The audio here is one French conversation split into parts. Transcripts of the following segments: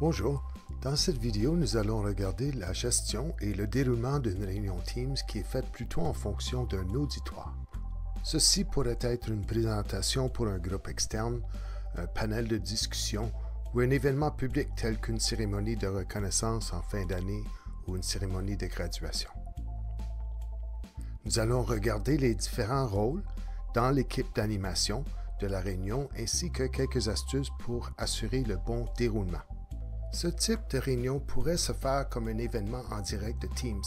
Bonjour, dans cette vidéo, nous allons regarder la gestion et le déroulement d'une réunion Teams qui est faite plutôt en fonction d'un auditoire. Ceci pourrait être une présentation pour un groupe externe, un panel de discussion ou un événement public tel qu'une cérémonie de reconnaissance en fin d'année ou une cérémonie de graduation. Nous allons regarder les différents rôles dans l'équipe d'animation de la réunion ainsi que quelques astuces pour assurer le bon déroulement. Ce type de réunion pourrait se faire comme un événement en direct de Teams,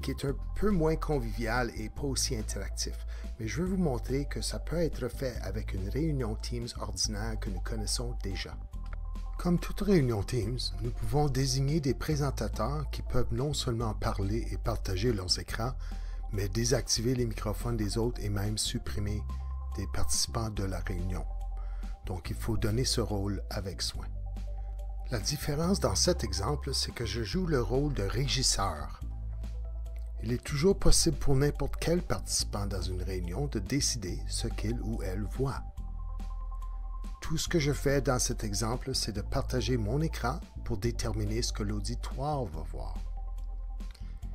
qui est un peu moins convivial et pas aussi interactif, mais je veux vous montrer que ça peut être fait avec une réunion Teams ordinaire que nous connaissons déjà. Comme toute réunion Teams, nous pouvons désigner des présentateurs qui peuvent non seulement parler et partager leurs écrans, mais désactiver les microphones des autres et même supprimer des participants de la réunion. Donc il faut donner ce rôle avec soin. La différence dans cet exemple, c'est que je joue le rôle de régisseur. Il est toujours possible pour n'importe quel participant dans une réunion de décider ce qu'il ou elle voit. Tout ce que je fais dans cet exemple, c'est de partager mon écran pour déterminer ce que l'auditoire va voir.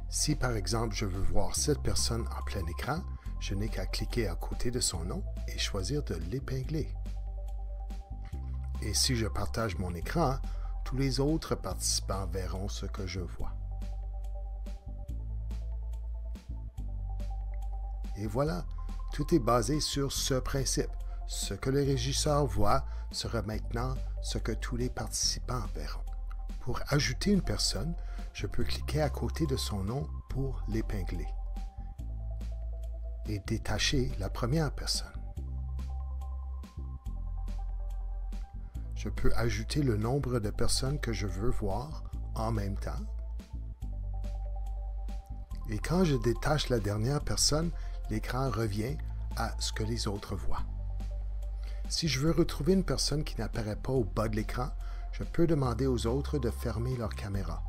Si par exemple je veux voir cette personne en plein écran, je n'ai qu'à cliquer à côté de son nom et choisir de l'épingler. Et si je partage mon écran, tous les autres participants verront ce que je vois. Et voilà, tout est basé sur ce principe. Ce que le régisseur voit sera maintenant ce que tous les participants verront. Pour ajouter une personne, je peux cliquer à côté de son nom pour l'épingler et détacher la première personne. Je peux ajouter le nombre de personnes que je veux voir en même temps. Et quand je détache la dernière personne, l'écran revient à ce que les autres voient. Si je veux retrouver une personne qui n'apparaît pas au bas de l'écran, je peux demander aux autres de fermer leur caméra.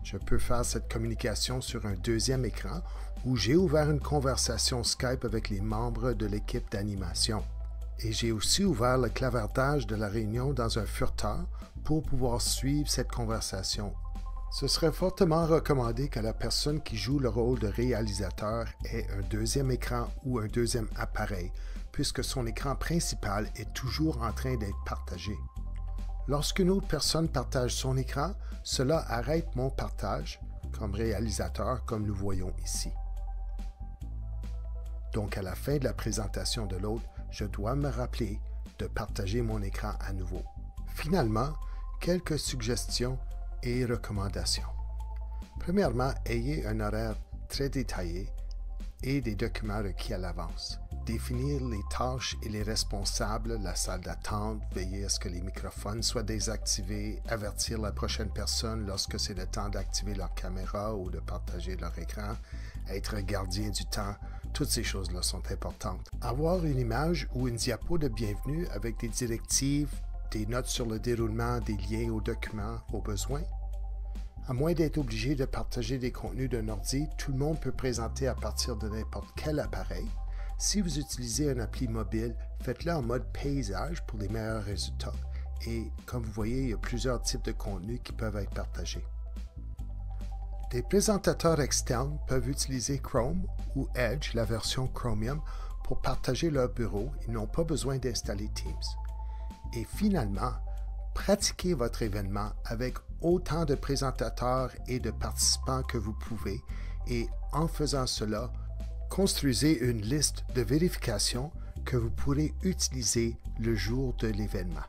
Je peux faire cette communication sur un deuxième écran où j'ai ouvert une conversation Skype avec les membres de l'équipe d'animation. Et j'ai aussi ouvert le clavardage de la réunion dans un furteur pour pouvoir suivre cette conversation. Ce serait fortement recommandé que la personne qui joue le rôle de réalisateur ait un deuxième écran ou un deuxième appareil, puisque son écran principal est toujours en train d'être partagé. Lorsqu'une autre personne partage son écran, cela arrête mon partage comme réalisateur, comme nous voyons ici. Donc à la fin de la présentation de l'autre, je dois me rappeler de partager mon écran à nouveau. Finalement, quelques suggestions et recommandations. Premièrement, ayez un horaire très détaillé et des documents requis à l'avance. Définir les tâches et les responsables, la salle d'attente, veiller à ce que les microphones soient désactivés, avertir la prochaine personne lorsque c'est le temps d'activer leur caméra ou de partager leur écran, être gardien du temps, toutes ces choses-là sont importantes. Avoir une image ou une diapo de bienvenue avec des directives, des notes sur le déroulement, des liens aux documents au besoin. À moins d'être obligé de partager des contenus d'un ordi, tout le monde peut présenter à partir de n'importe quel appareil. Si vous utilisez un appli mobile, faites-le en mode paysage pour les meilleurs résultats. Et comme vous voyez, il y a plusieurs types de contenus qui peuvent être partagés. Des présentateurs externes peuvent utiliser Chrome ou Edge, la version Chromium, pour partager leur bureau. Ils n'ont pas besoin d'installer Teams. Et finalement, pratiquez votre événement avec autant de présentateurs et de participants que vous pouvez. Et en faisant cela, construisez une liste de vérification que vous pourrez utiliser le jour de l'événement.